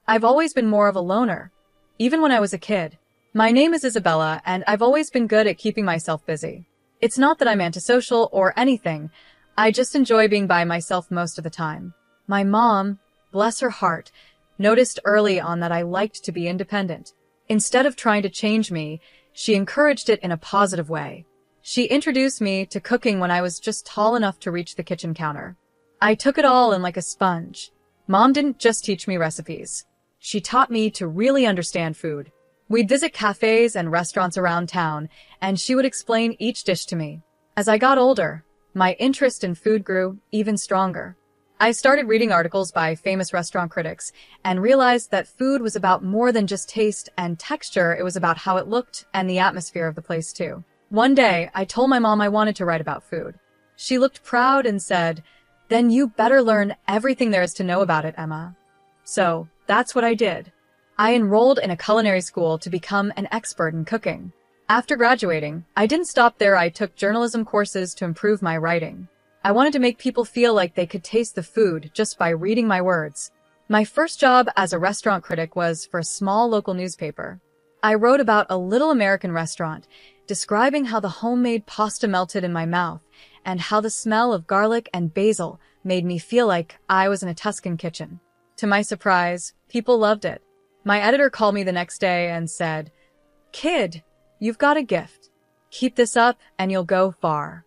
I've always been more of a loner, even when I was a kid. My name is Isabella, and I've always been good at keeping myself busy. It's not that I'm antisocial or anything. I just enjoy being by myself most of the time. My mom, bless her heart, noticed early on that I liked to be independent. Instead of trying to change me, she encouraged it in a positive way. She introduced me to cooking when I was just tall enough to reach the kitchen counter. I took it all in like a sponge. Mom didn't just teach me recipes. She taught me to really understand food. We'd visit cafes and restaurants around town, and she would explain each dish to me. As I got older, my interest in food grew even stronger. I started reading articles by famous restaurant critics and realized that food was about more than just taste and texture. It was about how it looked and the atmosphere of the place too. One day, I told my mom I wanted to write about food. She looked proud and said, "Then you better learn everything there is to know about it, Emma." So, that's what I did. I enrolled in a culinary school to become an expert in cooking. After graduating, I didn't stop there. I took journalism courses to improve my writing. I wanted to make people feel like they could taste the food just by reading my words. My first job as a restaurant critic was for a small local newspaper. I wrote about a little American restaurant, describing how the homemade pasta melted in my mouth and how the smell of garlic and basil made me feel like I was in a Tuscan kitchen. To my surprise, people loved it. My editor called me the next day and said, "Kid, you've got a gift. Keep this up and you'll go far."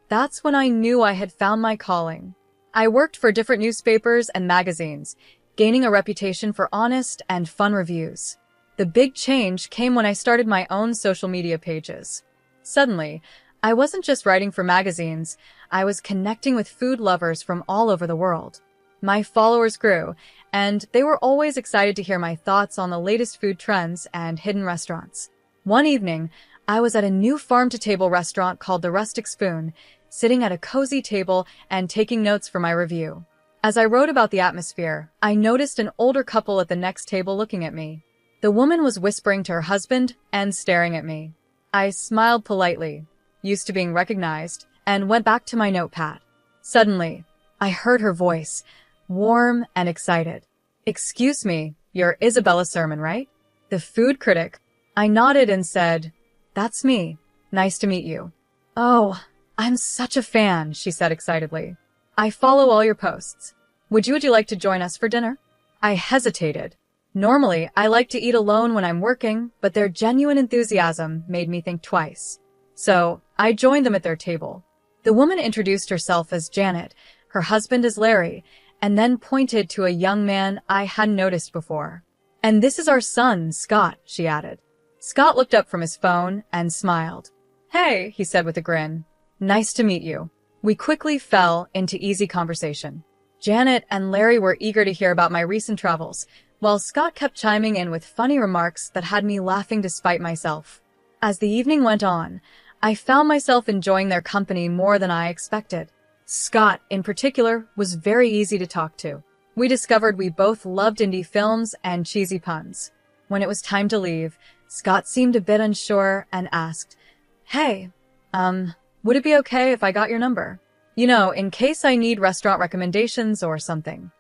That's when I knew I had found my calling. I worked for different newspapers and magazines, gaining a reputation for honest and fun reviews. The big change came when I started my own social media pages. Suddenly, I wasn't just writing for magazines, I was connecting with food lovers from all over the world. My followers grew, and they were always excited to hear my thoughts on the latest food trends and hidden restaurants. One evening, I was at a new farm-to-table restaurant called the Rustic Spoon, sitting at a cozy table and taking notes for my review. As I wrote about the atmosphere, I noticed an older couple at the next table looking at me. The woman was whispering to her husband and staring at me. I smiled politely, used to being recognized, and went back to my notepad. Suddenly, I heard her voice, warm and excited. "Excuse me, you're Isabella Sermon, right? The food critic." I nodded and said, "That's me. Nice to meet you." "Oh, I'm such a fan," she said excitedly. "I follow all your posts. Would you like to join us for dinner?" I hesitated. Normally, I like to eat alone when I'm working, but their genuine enthusiasm made me think twice. So, I joined them at their table. The woman introduced herself as Janet, her husband as Larry, and then pointed to a young man I hadn't noticed before. "And this is our son, Scott," she added. Scott looked up from his phone and smiled. "Hey," he said with a grin. "Nice to meet you." We quickly fell into easy conversation. Janet and Larry were eager to hear about my recent travels, while Scott kept chiming in with funny remarks that had me laughing despite myself. As the evening went on, I found myself enjoying their company more than I expected. Scott, in particular, was very easy to talk to. We discovered we both loved indie films and cheesy puns. When it was time to leave, Scott seemed a bit unsure and asked, "Hey, would it be okay if I got your number? You know, in case I need restaurant recommendations or something."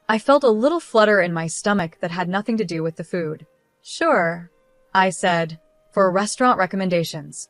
I felt a little flutter in my stomach that had nothing to do with the food. "Sure," I said, "for restaurant recommendations."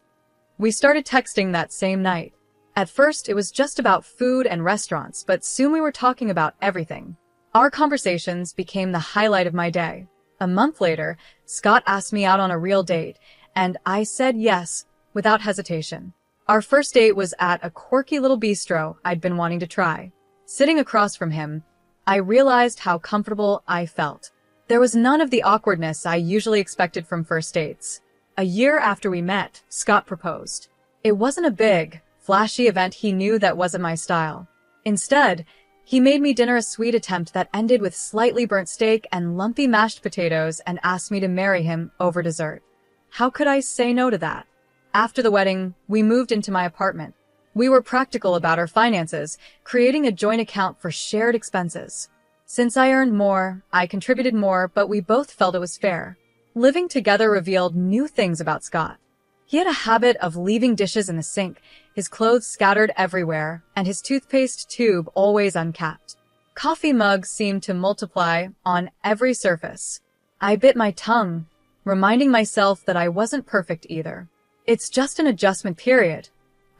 We started texting that same night. At first, it was just about food and restaurants, but soon we were talking about everything. Our conversations became the highlight of my day. A month later, Scott asked me out on a real date, and I said yes, without hesitation. Our first date was at a quirky little bistro I'd been wanting to try. Sitting across from him, I realized how comfortable I felt. There was none of the awkwardness I usually expected from first dates. A year after we met, Scott proposed. It wasn't a big, flashy event. He knew that wasn't my style. Instead, he made me dinner, a sweet attempt that ended with slightly burnt steak and lumpy mashed potatoes, and asked me to marry him over dessert. How could I say no to that? After the wedding, we moved into my apartment. We were practical about our finances, creating a joint account for shared expenses. Since I earned more, I contributed more, but we both felt it was fair. Living together revealed new things about Scott. He had a habit of leaving dishes in the sink, his clothes scattered everywhere, and his toothpaste tube always uncapped. Coffee mugs seemed to multiply on every surface. I bit my tongue, reminding myself that I wasn't perfect either. It's just an adjustment period,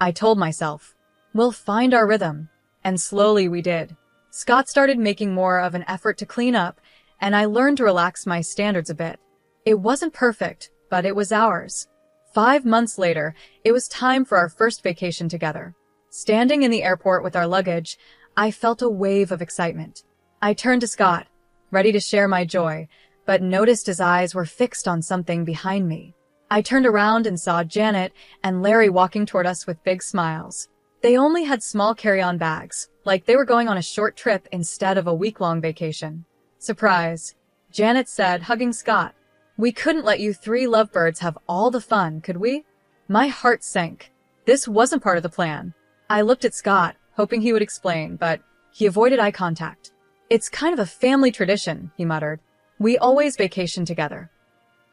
I told myself. We'll find our rhythm. And slowly we did. Scott started making more of an effort to clean up, and I learned to relax my standards a bit. It wasn't perfect, but it was ours. 5 months later, it was time for our first vacation together. Standing in the airport with our luggage, I felt a wave of excitement. I turned to Scott, ready to share my joy, but noticed his eyes were fixed on something behind me. I turned around and saw Janet and Larry walking toward us with big smiles. They only had small carry-on bags, like they were going on a short trip instead of a week-long vacation. Surprise, Janet said, hugging Scott. We couldn't let you 3 lovebirds have all the fun, could we? My heart sank. This wasn't part of the plan. I looked at Scott, hoping he would explain, but he avoided eye contact. It's kind of a family tradition, he muttered. We always vacation together.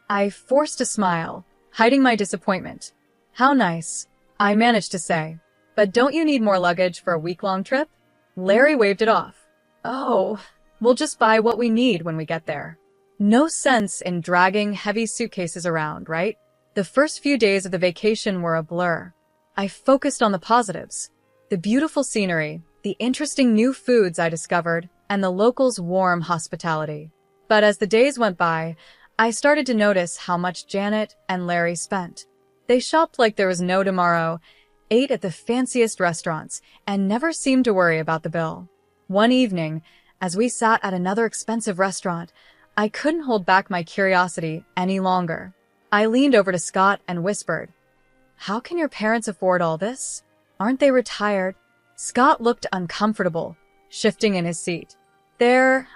I forced a smile, hiding my disappointment. How nice, I managed to say. But don't you need more luggage for a week-long trip? Larry waved it off. Oh, we'll just buy what we need when we get there. No sense in dragging heavy suitcases around, right? The first few days of the vacation were a blur. I focused on the positives. The beautiful scenery, the interesting new foods I discovered, and the locals' warm hospitality. But as the days went by, I started to notice how much Janet and Larry spent. They shopped like there was no tomorrow, ate at the fanciest restaurants, and never seemed to worry about the bill. One evening, as we sat at another expensive restaurant, I couldn't hold back my curiosity any longer. I leaned over to Scott and whispered, "How can your parents afford all this? Aren't they retired?" Scott looked uncomfortable, shifting in his seat. "They're,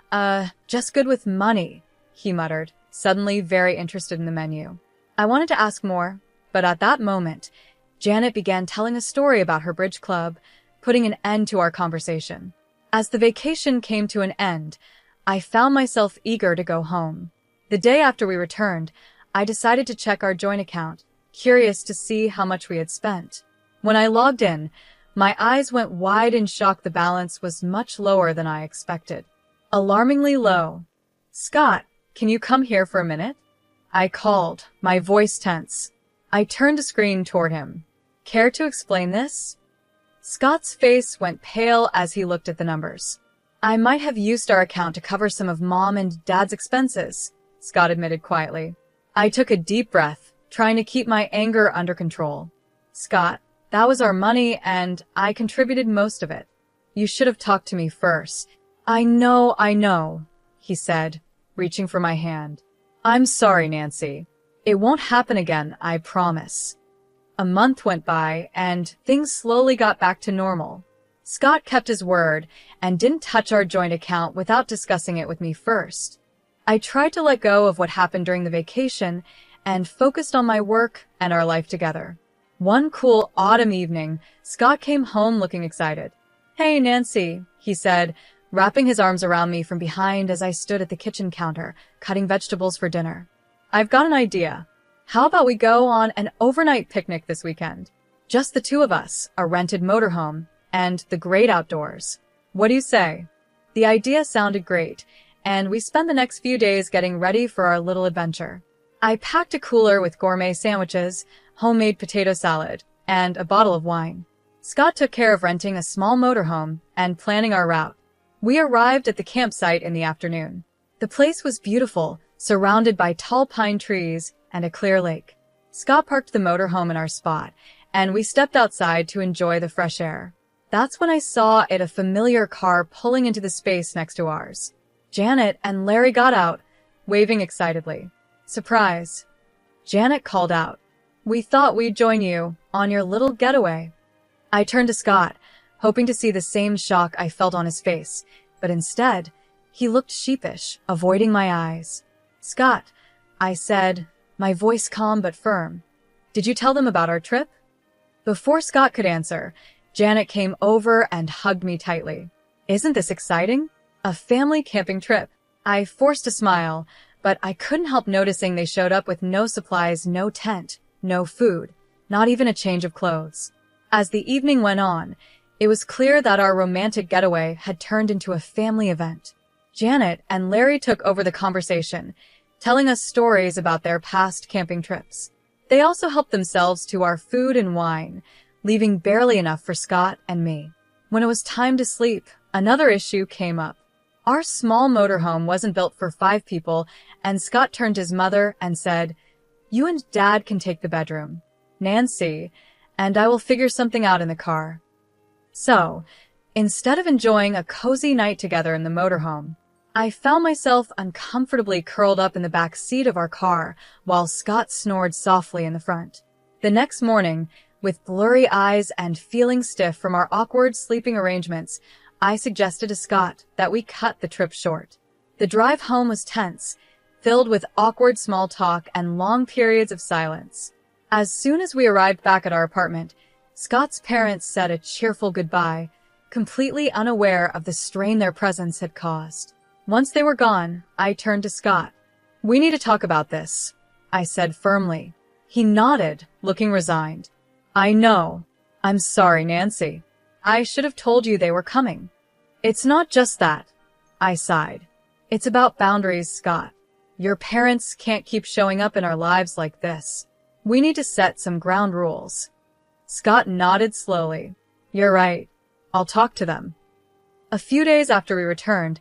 just good with money," he muttered, suddenly very interested in the menu. I wanted to ask more, but at that moment, Janet began telling a story about her bridge club, putting an end to our conversation. As the vacation came to an end, I found myself eager to go home. The day after we returned, I decided to check our joint account, curious to see how much we had spent. When I logged in, my eyes went wide in shock. The balance was much lower than I expected. Alarmingly low. "Scott, can you come here for a minute?" I called, my voice tense. I turned the screen toward him. "Care to explain this?" Scott's face went pale as he looked at the numbers. "I might have used our account to cover some of Mom and Dad's expenses," Scott admitted quietly. I took a deep breath, trying to keep my anger under control. "Scott, that was our money and I contributed most of it. You should have talked to me first." I know, he said, reaching for my hand. "I'm sorry, Nancy. It won't happen again, I promise." A month went by, and things slowly got back to normal. Scott kept his word and didn't touch our joint account without discussing it with me first. I tried to let go of what happened during the vacation and focused on my work and our life together. One cool autumn evening, Scott came home looking excited. "Hey, Nancy," he said, wrapping his arms around me from behind as I stood at the kitchen counter, cutting vegetables for dinner. "I've got an idea. How about we go on an overnight picnic this weekend? Just the 2 of us, a rented motorhome, and the great outdoors. What do you say?" The idea sounded great, and we spent the next few days getting ready for our little adventure. I packed a cooler with gourmet sandwiches, homemade potato salad, and a bottle of wine. Scott took care of renting a small motorhome and planning our route. We arrived at the campsite in the afternoon. The place was beautiful, surrounded by tall pine trees and a clear lake. Scott parked the motorhome in our spot, and we stepped outside to enjoy the fresh air. That's when I saw a familiar car pulling into the space next to ours. Janet and Larry got out, waving excitedly. "Surprise," Janet called out. "We thought we'd join you on your little getaway." I turned to Scott, hoping to see the same shock I felt on his face, but instead, he looked sheepish, avoiding my eyes. "Scott," I said, my voice calm but firm, "did you tell them about our trip?" Before Scott could answer, Janet came over and hugged me tightly. "Isn't this exciting? A family camping trip." I forced a smile, but I couldn't help noticing they showed up with no supplies, no tent, no food, not even a change of clothes. As the evening went on, It was clear that our romantic getaway had turned into a family event. Janet and Larry took over the conversation, telling us stories about their past camping trips. They also helped themselves to our food and wine, leaving barely enough for Scott and me. When it was time to sleep, another issue came up. Our small motorhome wasn't built for 5 people, and Scott turned to his mother and said, "You and Dad can take the bedroom, Nancy, and I will figure something out in the car." So, instead of enjoying a cozy night together in the motorhome, I found myself uncomfortably curled up in the back seat of our car while Scott snored softly in the front. The next morning, with blurry eyes and feeling stiff from our awkward sleeping arrangements, I suggested to Scott that we cut the trip short. The drive home was tense, filled with awkward small talk and long periods of silence. As soon as we arrived back at our apartment, Scott's parents said a cheerful goodbye, completely unaware of the strain their presence had caused. Once they were gone, I turned to Scott. "We need to talk about this," I said firmly. He nodded, looking resigned. "I know. I'm sorry, Nancy. I should have told you they were coming." "It's not just that," I sighed. "It's about boundaries, Scott. Your parents can't keep showing up in our lives like this. We need to set some ground rules." Scott nodded slowly. "You're right. I'll talk to them." A few days after we returned,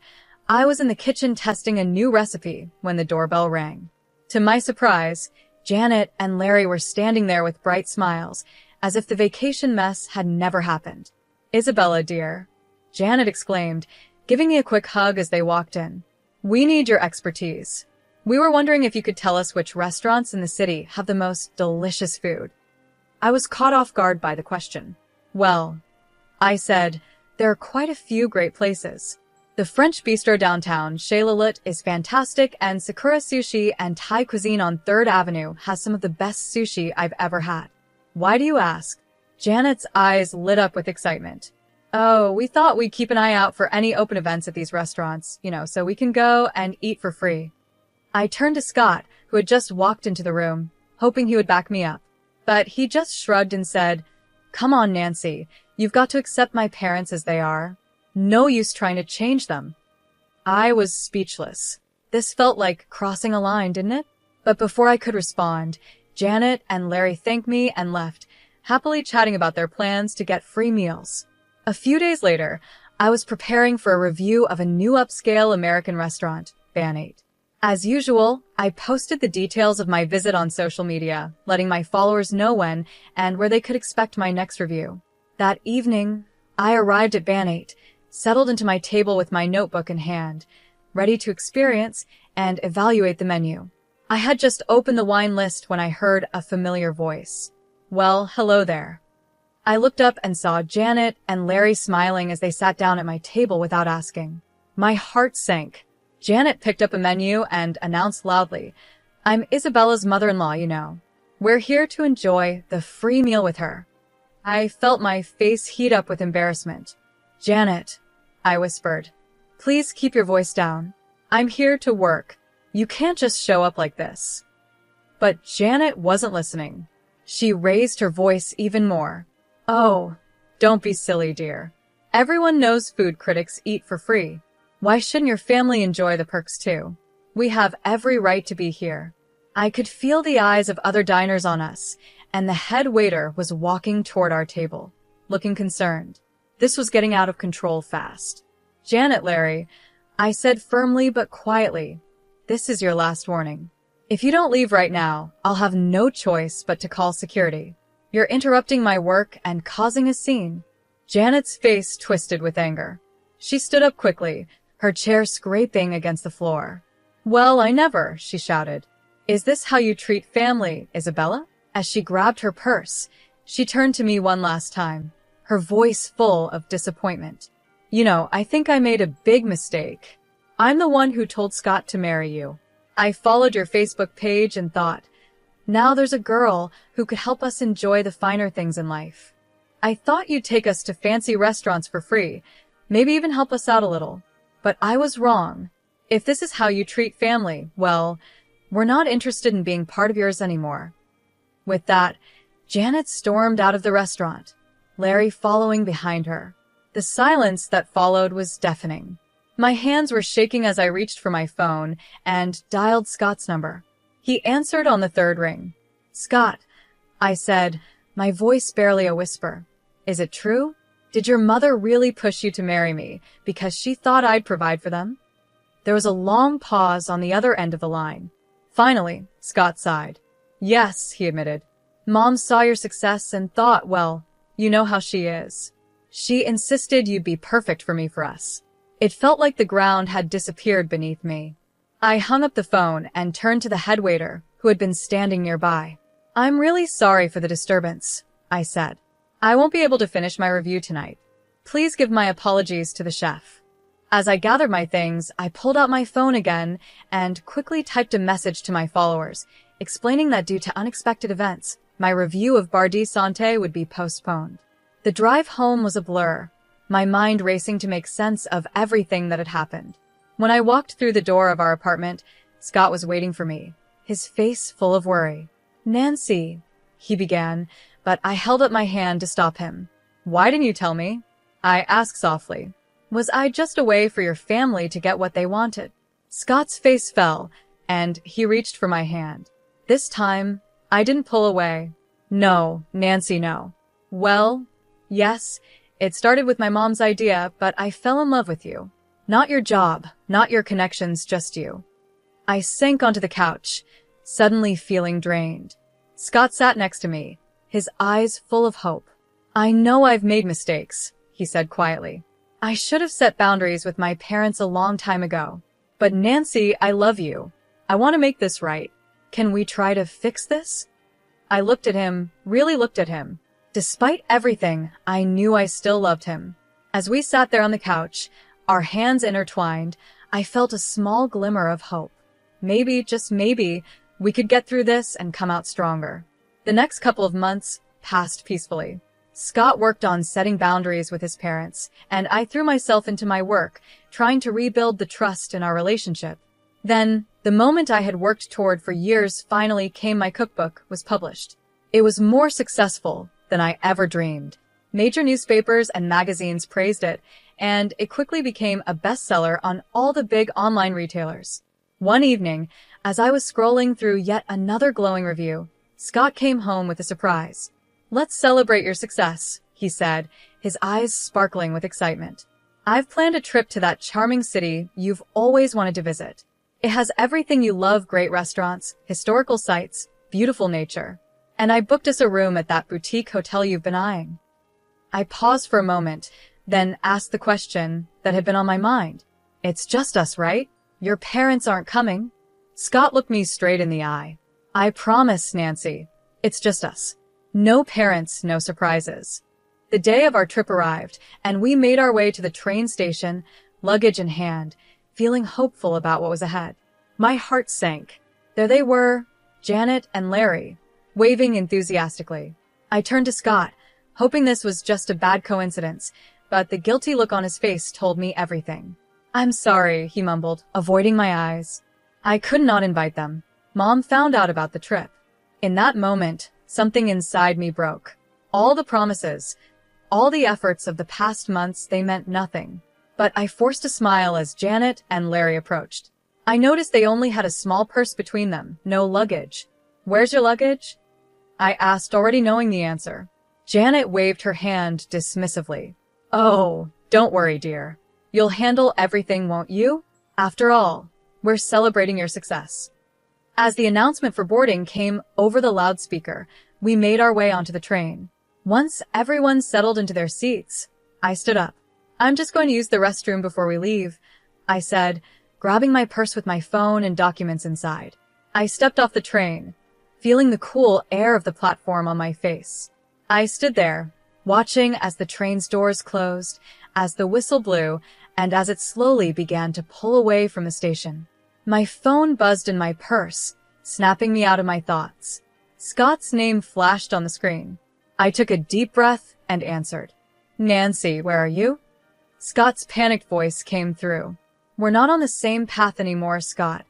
I was in the kitchen testing a new recipe when the doorbell rang. To my surprise, Janet and Larry were standing there with bright smiles, as if the vacation mess had never happened. "Isabella, dear," Janet exclaimed, giving me a quick hug as they walked in. "We need your expertise. We were wondering if you could tell us which restaurants in the city have the most delicious food." I was caught off guard by the question. "Well," I said, "there are quite a few great places. The French bistro downtown, Chez Lilith, is fantastic, and Sakura Sushi and Thai cuisine on 3rd Avenue has some of the best sushi I've ever had." "Why do you ask?" Janet's eyes lit up with excitement. "Oh, we thought we'd keep an eye out for any open events at these restaurants, so we can go and eat for free." I turned to Scott, who had just walked into the room, hoping he would back me up. But he just shrugged and said, "Come on, Nancy, you've got to accept my parents as they are. No use trying to change them." I was speechless. This felt like crossing a line, didn't it? But before I could respond, Janet and Larry thanked me and left, happily chatting about their plans to get free meals. A few days later, I was preparing for a review of a new upscale American restaurant, Ban 8. As usual, I posted the details of my visit on social media, letting my followers know when and where they could expect my next review. That evening, I arrived at Ban 8, settled into my table with my notebook in hand, ready to experience and evaluate the menu. I had just opened the wine list when I heard a familiar voice. "Well, hello there." I looked up and saw Janet and Larry smiling as they sat down at my table without asking. My heart sank. Janet picked up a menu and announced loudly, "I'm Isabella's mother-in-law, We're here to enjoy the free meal with her." I felt my face heat up with embarrassment. "Janet," I whispered, "please keep your voice down. I'm here to work. You can't just show up like this." But Janet wasn't listening. She raised her voice even more. "Oh, don't be silly, dear. Everyone knows food critics eat for free. Why shouldn't your family enjoy the perks too? We have every right to be here." I could feel the eyes of other diners on us, and the head waiter was walking toward our table, looking concerned. This was getting out of control fast. "Janet, Larry," I said firmly but quietly, "this is your last warning. If you don't leave right now, I'll have no choice but to call security. You're interrupting my work and causing a scene." Janet's face twisted with anger. She stood up quickly, her chair scraping against the floor. "Well, I never," she shouted. "Is this how you treat family, Isabella?" As she grabbed her purse, she turned to me one last time, her voice full of disappointment. I think I made a big mistake. I'm the one who told Scott to marry you. I followed your Facebook page and thought, now there's a girl who could help us enjoy the finer things in life. I thought you'd take us to fancy restaurants for free, maybe even help us out a little. But I was wrong. If this is how you treat family, well, we're not interested in being part of yours anymore." With that, Janet stormed out of the restaurant. Larry following behind her. The silence that followed was deafening. My hands were shaking as I reached for my phone and dialed Scott's number. He answered on the third ring. "Scott," I said, my voice barely a whisper. "Is it true? Did your mother really push you to marry me because she thought I'd provide for them?" There was a long pause on the other end of the line. Finally, Scott sighed. "Yes," he admitted. "Mom saw your success and thought, well, you know how she is. She insisted you'd be perfect for us." It felt like the ground had disappeared beneath me. I hung up the phone and turned to the headwaiter, who had been standing nearby. "I'm really sorry for the disturbance," I said. "I won't be able to finish my review tonight. Please give my apologies to the chef." As I gathered my things, I pulled out my phone again and quickly typed a message to my followers, explaining that due to unexpected events, my review of Bar di Sante would be postponed. The drive home was a blur, my mind racing to make sense of everything that had happened. When I walked through the door of our apartment, Scott was waiting for me, his face full of worry. "Nancy," he began, but I held up my hand to stop him. "Why didn't you tell me?" I asked softly. "Was I just a way for your family to get what they wanted?" Scott's face fell, and he reached for my hand. This time, I didn't pull away. "No, Nancy, no." "Well, yes, it started with my mom's idea, but I fell in love with you. Not your job, not your connections, just you." I sank onto the couch, suddenly feeling drained. Scott sat next to me, his eyes full of hope. "I know I've made mistakes," he said quietly. "I should have set boundaries with my parents a long time ago. But Nancy, I love you. I want to make this right. Can we try to fix this?" I looked at him, really looked at him. Despite everything, I knew I still loved him. As we sat there on the couch, our hands intertwined, I felt a small glimmer of hope. Maybe, just maybe, we could get through this and come out stronger. The next couple of months passed peacefully. Scott worked on setting boundaries with his parents, and I threw myself into my work, trying to rebuild the trust in our relationship. Then, the moment I had worked toward for years finally came. My cookbook was published. It was more successful than I ever dreamed. Major newspapers and magazines praised it, and it quickly became a bestseller on all the big online retailers. One evening, as I was scrolling through yet another glowing review, Scott came home with a surprise. "Let's celebrate your success," he said, his eyes sparkling with excitement. "I've planned a trip to that charming city you've always wanted to visit. It has everything you love: great restaurants, historical sites, beautiful nature. And I booked us a room at that boutique hotel you've been eyeing." I paused for a moment, then asked the question that had been on my mind. "It's just us, right? Your parents aren't coming?" Scott looked me straight in the eye. "I promise, Nancy. It's just us. No parents, no surprises." The day of our trip arrived, and we made our way to the train station, luggage in hand, feeling hopeful about what was ahead. My heart sank. There they were, Janet and Larry, waving enthusiastically. I turned to Scott, hoping this was just a bad coincidence, but the guilty look on his face told me everything. "I'm sorry," he mumbled, avoiding my eyes. "I could not invite them. Mom found out about the trip." In that moment, something inside me broke. All the promises, all the efforts of the past months, they meant nothing. But I forced a smile as Janet and Larry approached. I noticed they only had a small purse between them, no luggage. "Where's your luggage?" I asked, already knowing the answer. Janet waved her hand dismissively. "Oh, don't worry, dear. You'll handle everything, won't you? After all, we're celebrating your success." As the announcement for boarding came over the loudspeaker, we made our way onto the train. Once everyone settled into their seats, I stood up. "I'm just going to use the restroom before we leave," I said, grabbing my purse with my phone and documents inside. I stepped off the train, feeling the cool air of the platform on my face. I stood there, watching as the train's doors closed, as the whistle blew, and as it slowly began to pull away from the station. My phone buzzed in my purse, snapping me out of my thoughts. Scott's name flashed on the screen. I took a deep breath and answered. "Nancy, where are you?" Scott's panicked voice came through. "We're not on the same path anymore, Scott,"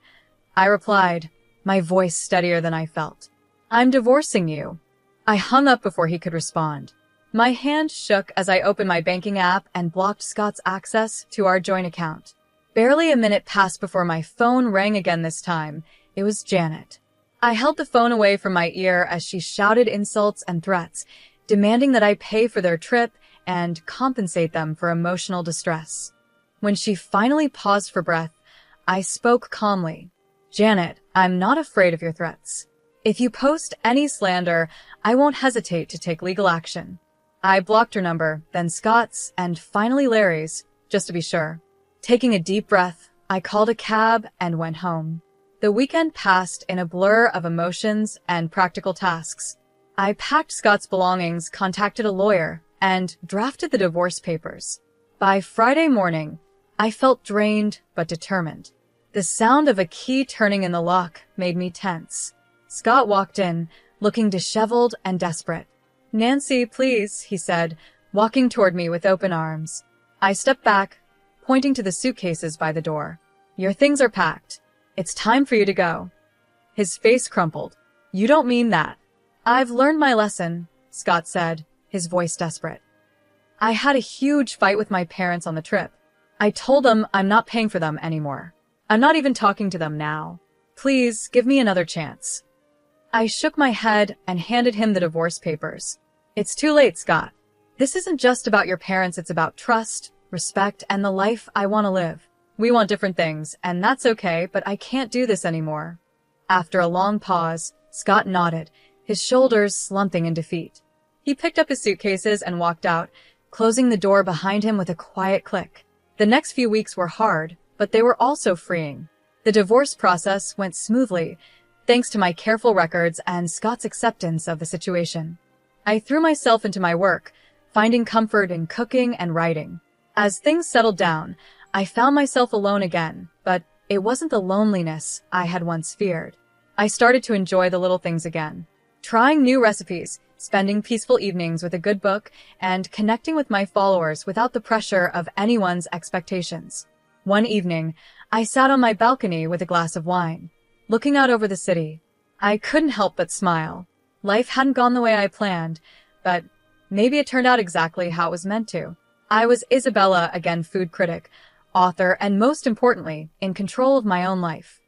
I replied, my voice steadier than I felt. "I'm divorcing you." I hung up before he could respond. My hand shook as I opened my banking app and blocked Scott's access to our joint account. Barely a minute passed before my phone rang again this time. It was Janet. I held the phone away from my ear as she shouted insults and threats, demanding that I pay for their trip and compensate them for emotional distress. When she finally paused for breath, I spoke calmly. Janet, I'm not afraid of your threats. If you post any slander, I won't hesitate to take legal action. I blocked her number, then Scott's, and finally Larry's, just to be sure. Taking a deep breath, I called a cab and went home. The weekend passed in a blur of emotions and practical tasks. I packed Scott's belongings, contacted a lawyer, and drafted the divorce papers. By Friday morning, I felt drained but determined. The sound of a key turning in the lock made me tense. Scott walked in, looking disheveled and desperate. "Nancy, please," he said, walking toward me with open arms. I stepped back, pointing to the suitcases by the door. "Your things are packed. It's time for you to go." His face crumpled. "You don't mean that." "I've learned my lesson," Scott said, his voice desperate. "I had a huge fight with my parents on the trip. I told them I'm not paying for them anymore. I'm not even talking to them now. Please, give me another chance." I shook my head and handed him the divorce papers. "It's too late, Scott. This isn't just about your parents, it's about trust, respect, and the life I want to live. We want different things, and that's okay, but I can't do this anymore." After a long pause, Scott nodded, his shoulders slumping in defeat. He picked up his suitcases and walked out, closing the door behind him with a quiet click. The next few weeks were hard, but they were also freeing. The divorce process went smoothly, thanks to my careful records and Scott's acceptance of the situation. I threw myself into my work, finding comfort in cooking and writing. As things settled down, I found myself alone again, but it wasn't the loneliness I had once feared. I started to enjoy the little things again, trying new recipes, spending peaceful evenings with a good book, and connecting with my followers without the pressure of anyone's expectations. One evening, I sat on my balcony with a glass of wine, looking out over the city. I couldn't help but smile. Life hadn't gone the way I planned, but maybe it turned out exactly how it was meant to. I was Isabella, again food critic, author, and most importantly, in control of my own life.